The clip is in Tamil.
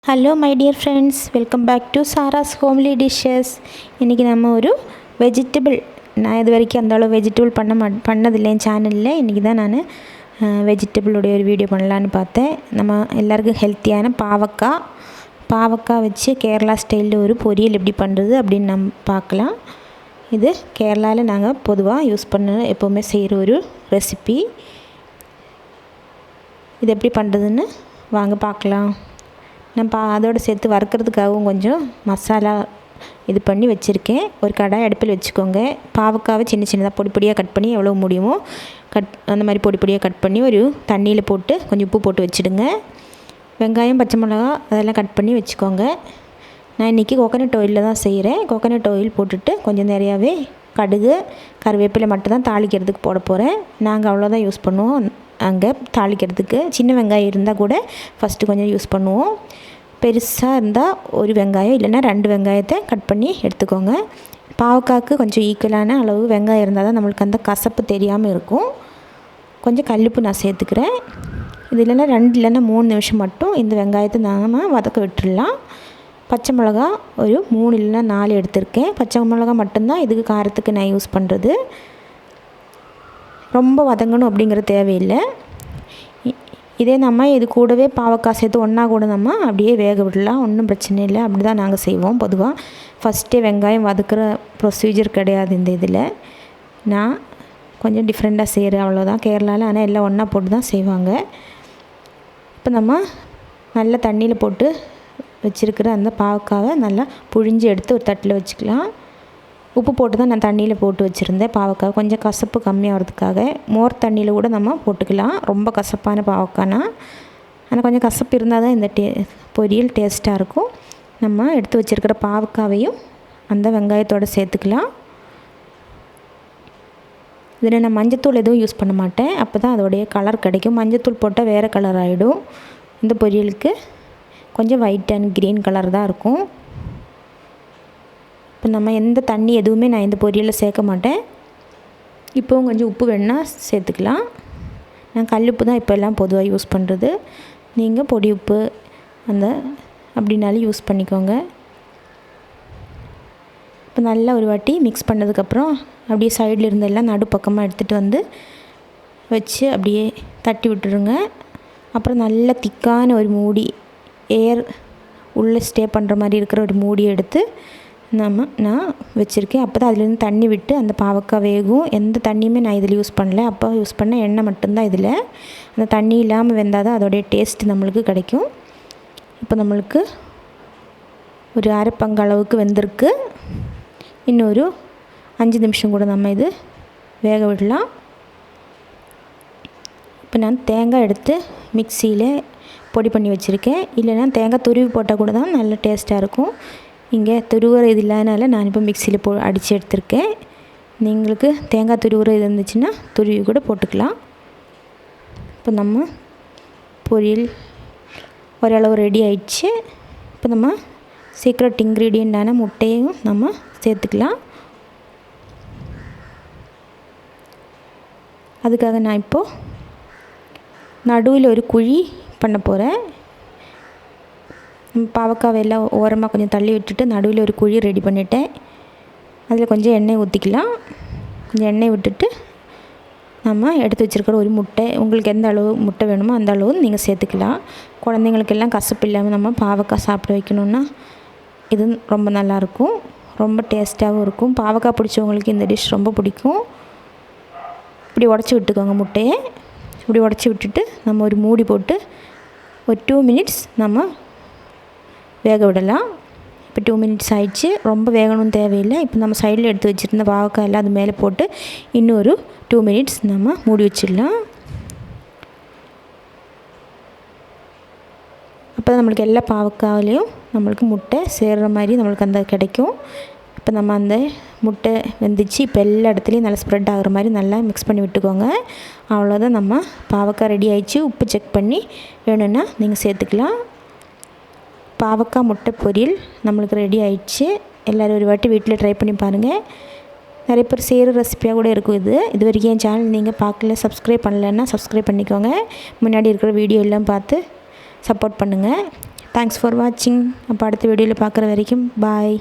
Hello my dear friends, welcome back to zaaras homely dishes. இன்றைக்கி நம்ம ஒரு வெஜிடபிள், நான் இது வரைக்கும் அந்த அளவு வெஜிடபிள் பண்ணதில்லை என் சேனலில். இன்றைக்கி தான் நான் வெஜிடபிளுடைய ஒரு வீடியோ பண்ணலான்னு பார்த்தேன். நம்ம எல்லாருக்கும் ஹெல்த்தியான பாவக்காய் வச்சு கேரளா ஸ்டைலில் ஒரு பொரியல் எப்படி பண்ணுறது அப்படின்னு நம்ம பார்க்கலாம். இது கேரளாவில் நாங்கள் பொதுவாக யூஸ் பண்ண எப்போவுமே செய்கிற ஒரு ரெசிபி. இது எப்படி பண்ணுறதுன்னு வாங்க பார்க்கலாம். நான் அதோடு சேர்த்து வறுக்கிறதுக்காகவும் கொஞ்சம் மசாலா இது பண்ணி வச்சுருக்கேன். ஒரு கடாய் அடுப்பில் வச்சுக்கோங்க. பாவக்காவை சின்ன சின்னதாக பொடி பொடியாக கட் பண்ணி எவ்வளோ முடியுமோ அந்த மாதிரி பொடி பொடியாக கட் பண்ணி ஒரு தண்ணியில் போட்டு கொஞ்சம் உப்பு போட்டு வச்சுடுங்க. வெங்காயம், பச்சை மிளகா அதெல்லாம் கட் பண்ணி வச்சுக்கோங்க. நான் இன்றைக்கி கோகனட் ஆயிலில் தான் செய்கிறேன். கோகனட் ஆயில் போட்டுட்டு கொஞ்சம் நிறையாவே கடுகு, கருவேப்பிலை மட்டும் தான் தாளிக்கிறதுக்கு போட போகிறேன். நாங்கள் அவ்வளோதான் யூஸ் பண்ணுவோம். அங்கே தாளிக்கிறதுக்கு சின்ன வெங்காயம் இருந்தால் கூட ஃபஸ்ட்டு கொஞ்சம் யூஸ் பண்ணுவோம். பெருசாக இருந்தால் ஒரு வெங்காயம் இல்லைன்னா 2 வெங்காயத்தை கட் பண்ணி எடுத்துக்கோங்க. பாவக்காய்க்கு கொஞ்சம் ஈக்குவலான அளவு வெங்காயம் இருந்தால் தான் நம்மளுக்கு அந்த கசப்பு தெரியாமல் இருக்கும். கொஞ்சம் கல்லுப்பு நான் சேர்த்துக்கிறேன். இது இல்லைன்னா 2 இல்லைன்னா 3 நிமிஷம் மட்டும் இந்த வெங்காயத்தை நாம் வதக்க விட்டுடலாம். பச்சை மிளகா ஒரு 3 இல்லைன்னா 4 எடுத்திருக்கேன். பச்சை மிளகா மட்டும்தான் இதுக்கு காரத்துக்கு நான் யூஸ் பண்ணுறது. ரொம்ப வதங்கணும் அப்படிங்கிற தேவையில்லை. இதே நம்ம இது கூடவே பாவக்காய் சேர்த்து ஒன்றா கூட நம்ம அப்படியே வேக விடலாம், ஒன்றும் பிரச்சனை இல்லை. அப்படி தான் நாங்கள் செய்வோம் பொதுவாக. ஃபஸ்ட்டே வெங்காயம் வதக்குற ப்ரொசீஜர் கிடையாது இந்த இதில். நான் கொஞ்சம் டிஃப்ரெண்ட்டாக செய்கிறேன், அவ்வளோதான். கேரளாவில் ஆனால் எல்லாம் ஒன்றா போட்டு தான் செய்வாங்க. இப்போ நம்ம நல்லா தண்ணியில் போட்டு வச்சுருக்கிற அந்த பாவக்காவை நல்லா புழிஞ்சு எடுத்து ஒரு தட்டில் வச்சுக்கலாம். உப்பு போட்டு தான் நான் தண்ணியில் போட்டு வச்சுருந்தேன். பாவக்காய் கொஞ்சம் கசப்பு கம்மியாகிறதுக்காக மோர் தண்ணியில் கூட நம்ம போட்டுக்கலாம். ரொம்ப கசப்பான பாவக்காய்னா, ஆனால் கொஞ்சம் கசப்பு இருந்தால் தான் இந்த பொரியல் டேஸ்ட்டாக இருக்கும். நம்ம எடுத்து வச்சுருக்கிற பாவக்காவையும் அந்த வெங்காயத்தோடு சேர்த்துக்கலாம். இதில் நான் மஞ்சத்தூள் எதுவும் யூஸ் பண்ண மாட்டேன். அப்போ தான் அதோடைய கலர் கிடைக்கும். மஞ்சத்தூள் போட்டால் வேறு கலர் ஆகிடும். இந்த பொரியலுக்கு கொஞ்சம் ஒயிட் அண்ட் க்ரீன் கலர் தான் இருக்கும். இப்போ நம்ம எந்த தண்ணி எதுவுமே நான் இந்த பொரியலில் சேர்க்க மாட்டேன். இப்போவும் கொஞ்சம் உப்பு வேணால் சேர்த்துக்கலாம். நான் கல்லுப்பு தான் இப்போ எல்லாம் பொதுவாக யூஸ் பண்ணுறது. நீங்கள் பொடி உப்பு அப்படின்னாலும் யூஸ் பண்ணிக்கோங்க. இப்போ நல்லா ஒரு வாட்டி மிக்ஸ் பண்ணதுக்கப்புறம் அப்படியே சைடில் இருந்தெல்லாம் நடுப்பக்கமாக எடுத்துகிட்டு வந்து வச்சு அப்படியே தட்டி விட்டுருங்க. அப்புறம் நல்லா திக்கான ஒரு மூடி, ஏர் உள்ளே ஸ்டே பண்ணுற மாதிரி இருக்கிற ஒரு மூடியை எடுத்து நான் வச்சுருக்கேன். அப்போ தான் அதுலேருந்து தண்ணி விட்டு அந்த பாவக்காய் வேகும். எந்த தண்ணியுமே நான் இதில் யூஸ் பண்ணல. அப்போ யூஸ் பண்ண எண்ணெய் மட்டும்தான் இதில். அந்த தண்ணி இல்லாமல் வெந்தால் தான் அதோடைய டேஸ்ட் நம்மளுக்கு கிடைக்கும். இப்போ நம்மளுக்கு ஒரு அரை பங்கு அளவுக்கு வெந்திருக்கு. இன்னொரு 5 நிமிஷம் கூட நம்ம இது வேக விடலாம். இப்போ நான் தேங்காய் எடுத்து மிக்சியில் பொடி பண்ணி வச்சுருக்கேன். இல்லைன்னா தேங்காய் துருவி போட்டால் கூட தான் நல்ல டேஸ்ட்டாக இருக்கும். இங்கே துருவுற இது இல்லாதனால நான் இப்போ மிக்சியில் அடித்து எடுத்திருக்கேன். நீங்களுக்கு தேங்காய் துருவுற இது இருந்துச்சுன்னா துருவி கூட போட்டுக்கலாம். இப்போ நம்ம பொரியல் ஓரளவு ரெடி ஆயிடுச்சு. இப்போ நம்ம சீக்ரெட் இன்க்ரீடியண்ட்டான முட்டையும் நம்ம சேர்த்துக்கலாம். அதுக்காக நான் இப்போது நடுவில் ஒரு குழி பண்ண போகிறேன். பாவக்காவை எல்லாம் ஓரமாக கொஞ்சம் தள்ளி விட்டுட்டு நடுவில் ஒரு குழி ரெடி பண்ணிட்டேன். அதில் கொஞ்சம் எண்ணெய் ஊற்றிக்கலாம். கொஞ்சம் எண்ணெய் விட்டுட்டு நம்ம எடுத்து வச்சுருக்கிற ஒரு முட்டை, உங்களுக்கு எந்த அளவு முட்டை வேணுமோ அந்த அளவு நீங்கள் சேர்த்துக்கலாம். குழந்தைங்களுக்கெல்லாம் கசப்பு இல்லாமல் நம்ம பாவக்காய் சாப்பிட வைக்கணுன்னா இது ரொம்ப நல்லாயிருக்கும், ரொம்ப டேஸ்ட்டாகவும் இருக்கும். பாவக்காய் பிடிச்சவங்களுக்கு இந்த டிஷ் ரொம்ப பிடிக்கும். இப்படி உடச்சி விட்டுக்கோங்க முட்டையை. இப்படி உடச்சி விட்டுட்டு நம்ம ஒரு மூடி போட்டு ஒரு 2 மினிட்ஸ் நம்ம வேக விடலாம். இப்போ 2 மினிட்ஸ் ஆயிடுச்சு. ரொம்ப வேகணும்னு தேவையில்லை. இப்போ நம்ம சைடில் எடுத்து வச்சுருந்த பாவக்காய் எல்லாம் அது மேலே போட்டு இன்னொரு 2 மினிட்ஸ் நம்ம மூடி வச்சிடலாம். அப்போ தான் நம்மளுக்கு எல்லா பாவக்காயிலையும் நம்மளுக்கு முட்டை சேர்கிற மாதிரி நம்மளுக்கு அந்த கிடைக்கும். இப்போ நம்ம அந்த முட்டை வெந்துச்சு. இப்போ எல்லா இடத்துலையும் நல்லா ஸ்ப்ரெட் ஆகிற மாதிரி நல்லா மிக்ஸ் பண்ணி விட்டுக்கோங்க. அவ்வளோதான், நம்ம பாவக்காய் ரெடி ஆயிடுச்சு. உப்பு செக் பண்ணி வேணும்னா நீங்கள் சேர்த்துக்கலாம். பாவக்காய் முட்டை பொரியல் நம்மளுக்கு ரெடி ஆயிடுச்சு. எல்லோரும் ஒரு வாட்டி வீட்டில் ட்ரை பண்ணி பாருங்கள். நிறைய பேர் செய்கிற ரெசிப்பியாக கூட இருக்கும். இது வரைக்கும் என் சேனல் நீங்கள் பார்க்கல, சப்ஸ்கிரைப் பண்ணலைன்னா சப்ஸ்கிரைப் பண்ணிக்கோங்க. முன்னாடி இருக்கிற வீடியோ எல்லாம் பார்த்து சப்போர்ட் பண்ணுங்கள். தேங்க்ஸ் ஃபார் வாட்சிங். அப்போ அடுத்த வீடியோவில் பார்க்குற வரைக்கும் பாய்.